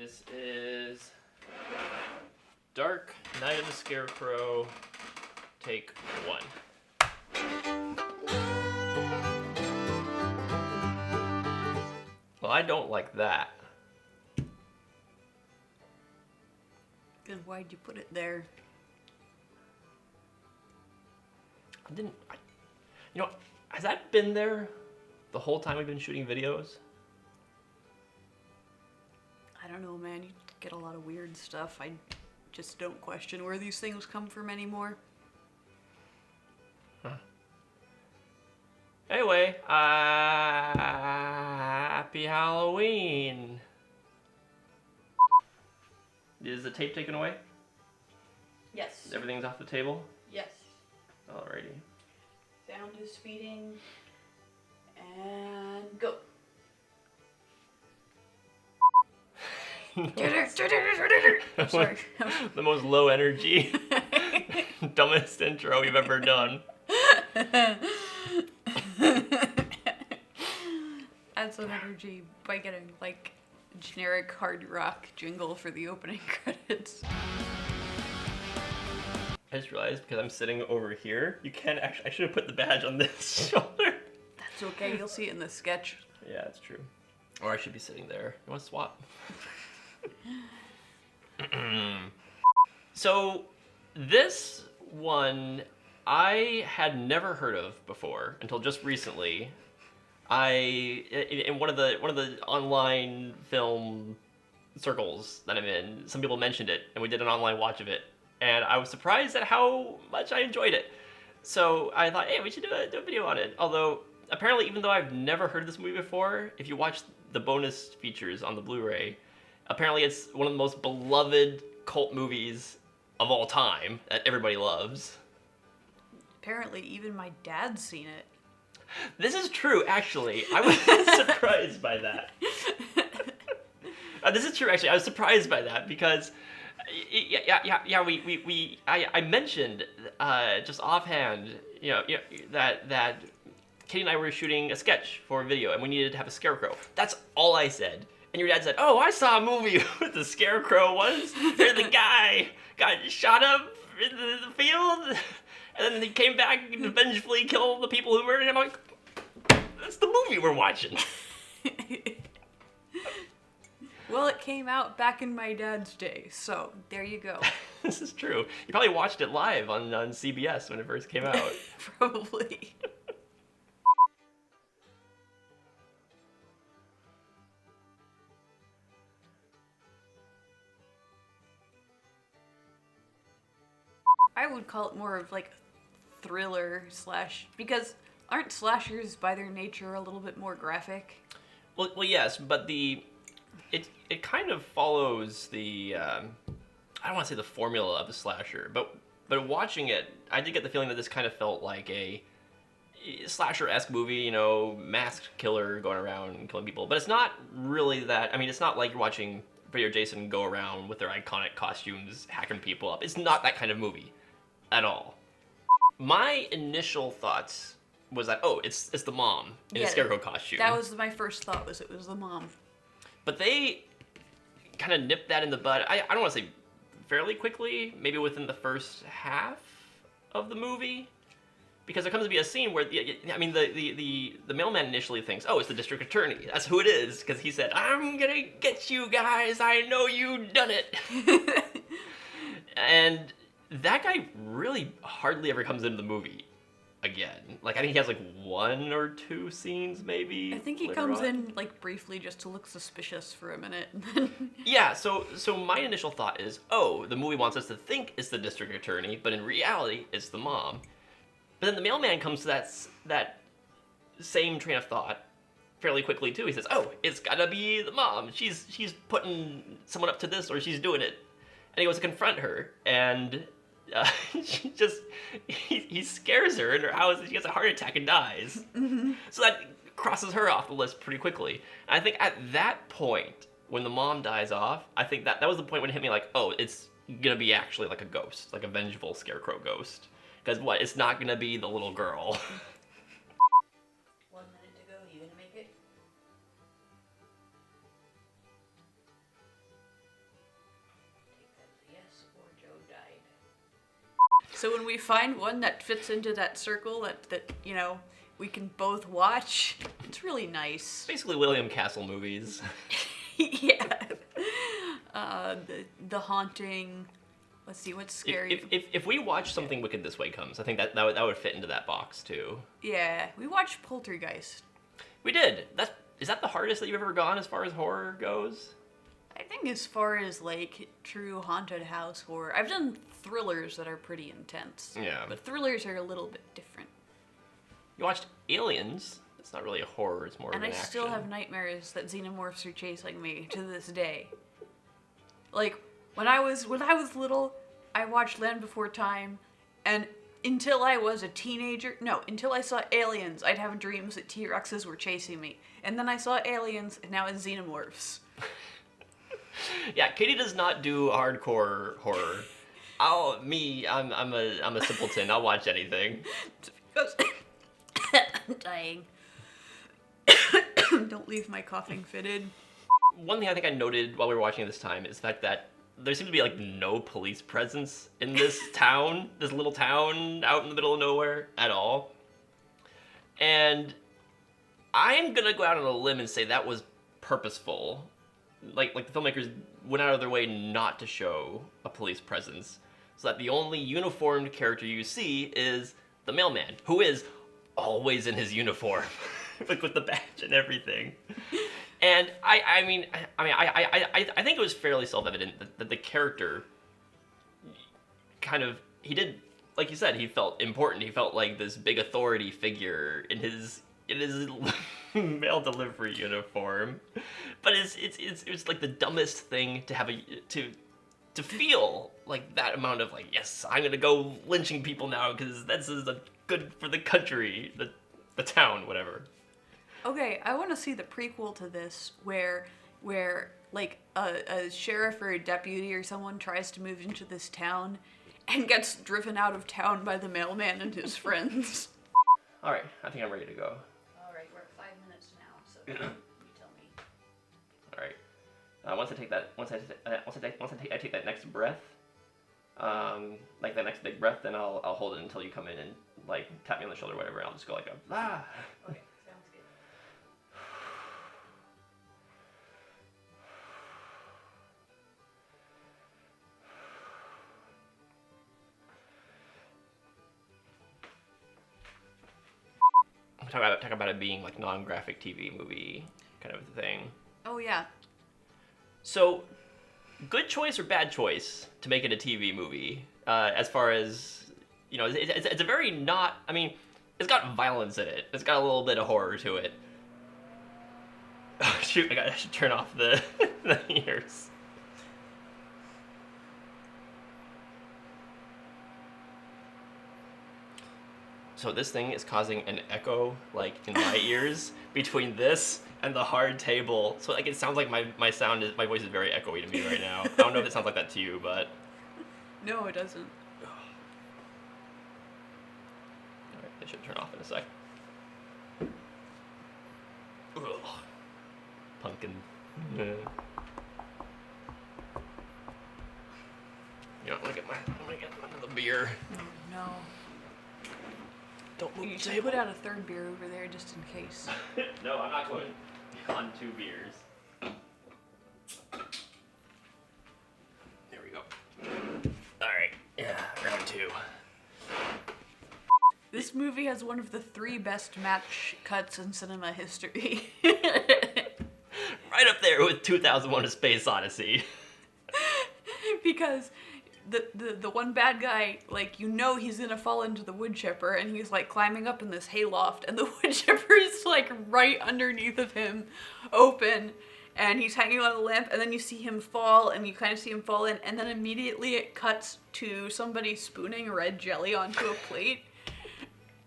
This is Dark Night of the Scarecrow, take 1. Well, I don't like that. Then why'd you put it there? You know, has that been there the whole time we've been shooting videos? I don't know, man. You get a lot of weird stuff. I just don't question where these things come from anymore. Huh. Anyway, happy Halloween. Is the tape taken away? Yes. Everything's off the table? Yes. Alrighty. Sound is feeding. And go. I'm sorry. The most low energy, dumbest intro we've ever done. Add some energy by getting like a generic hard rock jingle for the opening credits. I just realized because I'm sitting over here, you can't actually. I should have put the badge on this shoulder. That's okay. You'll see it in the sketch. Yeah, that's true. Or I should be sitting there. You want to swap? So this one I had never heard of before until just recently. In one of the online film circles that I'm in, some people mentioned it, and we did an online watch of it, and I was surprised at how much I enjoyed it. So I thought, hey, we should do a video on it. Although apparently, even though I've never heard of this movie before, if you watch the bonus features on the Blu-ray, apparently it's one of the most beloved cult movies of all time that everybody loves. Apparently, even my dad's seen it. This is true, actually. I was surprised by that. This is true, actually. I was surprised by that because, I mentioned just offhand, that Katie and I were shooting a sketch for a video, and we needed to have a scarecrow. That's all I said. And your dad said, "Oh, I saw a movie with the scarecrow once. Where the guy got shot up in the field, and then he came back and vengefully killed the people who murdered him." I'm like, that's the movie we're watching. Well, it came out back in my dad's day, so there you go. This is true. You probably watched it live on CBS when it first came out. Probably. I would call it more of like thriller slash, because aren't slashers by their nature a little bit more graphic? Well, yes, but it kind of follows the I don't want to say the formula of a slasher, but watching it, I did get the feeling that this kind of felt like a slasher-esque movie, masked killer going around and killing people. But it's not really that. I mean, it's not like you're watching Freddy or Jason go around with their iconic costumes hacking people up. It's not that kind of movie at all. My initial thoughts was that, oh, it's the mom in a scarecrow costume. That was my first thought, was it was the mom. But they kind of nipped that in the bud. I don't want to say fairly quickly, maybe within the first half of the movie, because there comes to be a scene where the mailman initially thinks, oh, it's the district attorney. That's who it is, because he said, "I'm gonna get you guys. I know you done it." And that guy really hardly ever comes into the movie again. Like, I think he has like 1 or 2 scenes, maybe. I think he comes in like briefly just to look suspicious for a minute. Yeah, so my initial thought is, oh, the movie wants us to think it's the district attorney, but in reality, it's the mom. But then the mailman comes to that same train of thought fairly quickly too. He says, "Oh, it's gotta be the mom. She's putting someone up to this, or she's doing it." And he goes to confront her, and he scares her in her house, and she gets a heart attack and dies. Mm-hmm. So that crosses her off the list pretty quickly. And I think at that point, when the mom dies off, I think that was the point when it hit me like, oh, it's gonna be actually like a ghost, like a vengeful scarecrow ghost. Because it's not gonna be the little girl. 1 minute to go. You gonna make it? So when we find one that fits into that circle that we can both watch, it's really nice. Basically William Castle movies. Yeah. The Haunting. Let's see, what's scary? If we watch Something Wicked This Way Comes, I think that would fit into that box too. Yeah, we watched Poltergeist. We did. Is that the hardest that you've ever gone as far as horror goes? I think as far as like true haunted house horror, I've done thrillers that are pretty intense. Yeah. But thrillers are a little bit different. You watched Aliens. It's not really a horror, it's more of an And I action. still have nightmares that xenomorphs are chasing me to this day. Like, when I was little, I watched Land Before Time, and until I was a teenager, until I saw Aliens, I'd have dreams that T-Rexes were chasing me. And then I saw Aliens, and now it's xenomorphs. Yeah, Katie does not do hardcore horror. I'm a simpleton. I'll watch anything. Because I'm dying. Don't leave my coughing fitted. One thing I think I noted while we were watching this time is the fact that there seemed to be like no police presence in this town, this little town out in the middle of nowhere at all. And I'm gonna go out on a limb and say that was purposeful. Like the filmmakers went out of their way not to show a police presence, so that the only uniformed character you see is the mailman, who is always in his uniform, like with the badge and everything. And I think it was fairly self-evident that the character kind of, he did, like you said, he felt important. He felt like this big authority figure in his mail delivery uniform. But it's like the dumbest thing to have to feel like that amount of like, yes, I'm gonna go lynching people now because this is good for the country, the town, whatever. Okay, I want to see the prequel to this where like a sheriff or a deputy or someone tries to move into this town and gets driven out of town by the mailman and his friends. All right, I think I'm ready to go. All right, we're at 5 minutes now, so you tell me. All right. Once I take that next breath, like that next big breath, then I'll hold it until you come in and like tap me on the shoulder or whatever. And I'll just go like ah. Okay, sounds good. Talk about it being like non-graphic TV movie kind of thing. Oh yeah. So, good choice or bad choice to make it a TV movie? As far as, you know, it's a very not. I mean, it's got violence in it. It's got a little bit of horror to it. Oh shoot! I should turn off the the ears. So this thing is causing an echo, like, in my ears between this and the hard table. So, like, it sounds like my voice is very echoey to me right now. I don't know if it sounds like that to you, but... No, it doesn't. Alright, it should turn off in a sec. Ugh. Pumpkin. Yeah. You know, I'm gonna get another beer. No. Don't move You the should table. put out a third beer over there just in case. No, I'm not going on 2 beers. There we go. Alright, yeah, round 2. This movie has one of the 3 best match cuts in cinema history. Right up there with 2001: A Space Odyssey. Because the one bad guy, like, you know he's gonna fall into the wood chipper, and he's like climbing up in this hayloft, and the wood chipper is like right underneath of him, open, and he's hanging on a lamp, and then you see him fall, and you kind of see him fall in, and then immediately it cuts to somebody spooning red jelly onto a plate,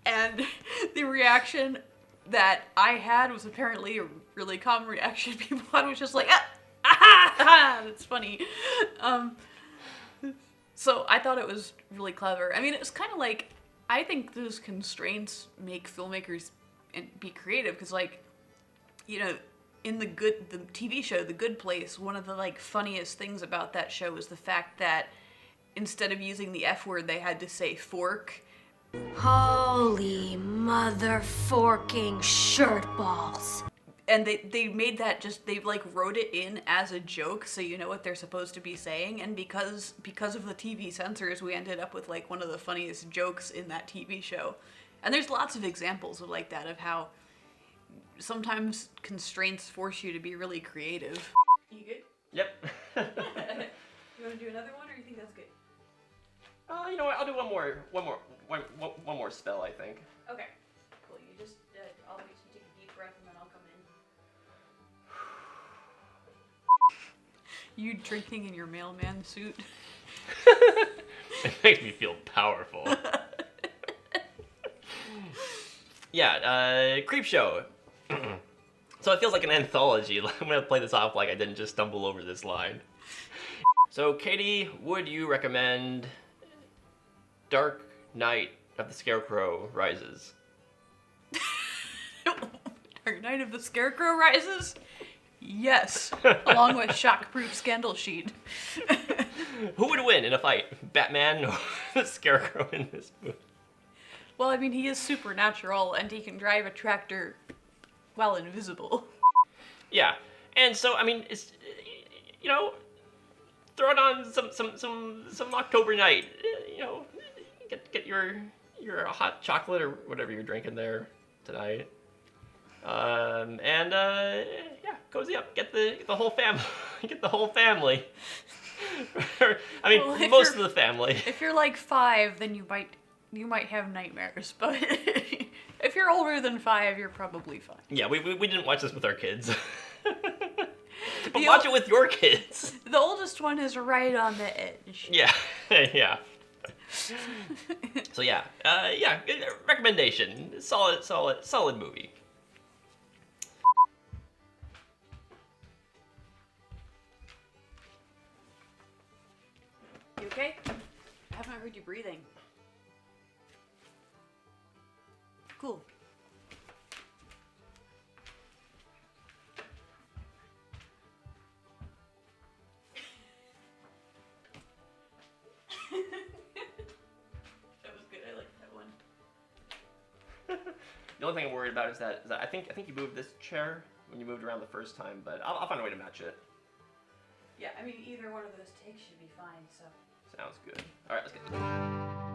and the reaction that I had was apparently a really common reaction. People thought it was just like, that's funny. So I thought it was really clever. I mean, it was kind of like, I think those constraints make filmmakers be creative, because, like, you know, in the TV show, The Good Place, one of the, like, funniest things about that show is the fact that instead of using the F word, they had to say fork. Holy mother forking shirt balls. And they made that they like wrote it in as a joke so you know what they're supposed to be saying, and because of the TV censors, we ended up with like one of the funniest jokes in that TV show. And there's lots of examples of like that, of how sometimes constraints force you to be really creative. You good? Yep. You want to do another one, or you think that's good? You know what? I'll do one more spell, I think. Okay. Cool. You just I'll let you take a deep breath and then I'll come in. You drinking in your mailman suit? It makes me feel powerful. Yeah, Creep Show. So it feels like an anthology. I'm gonna play this off like I didn't just stumble over this line. So Katie, would you recommend Dark Knight of the Scarecrow Rises? Dark Knight of the Scarecrow Rises? Yes. Along with Shockproof Scandal Sheet. Who would win in a fight? Batman or the Scarecrow in this movie? Well, I mean, he is supernatural and he can drive a tractor while invisible. Yeah. And so, I mean, it's, you know, throw it on some October night. You know, get your hot chocolate or whatever you're drinking there tonight. Yeah, cozy up. Get the whole family. Get the whole family. I mean, well, most of the family. If you're like 5, then you might have nightmares. But if you're older than 5, you're probably fine. Yeah, we didn't watch this with our kids. But watch it with your kids. The oldest one is right on the edge. Yeah, yeah. So yeah, recommendation. Solid movie. You okay? I haven't heard you breathing. Cool. That was good. I like that one. The only thing I'm worried about is that I think you moved this chair when you moved around the first time, but I'll find a way to match it. Yeah, I mean, either one of those takes should be fine, so. Sounds good. All right, let's get to it.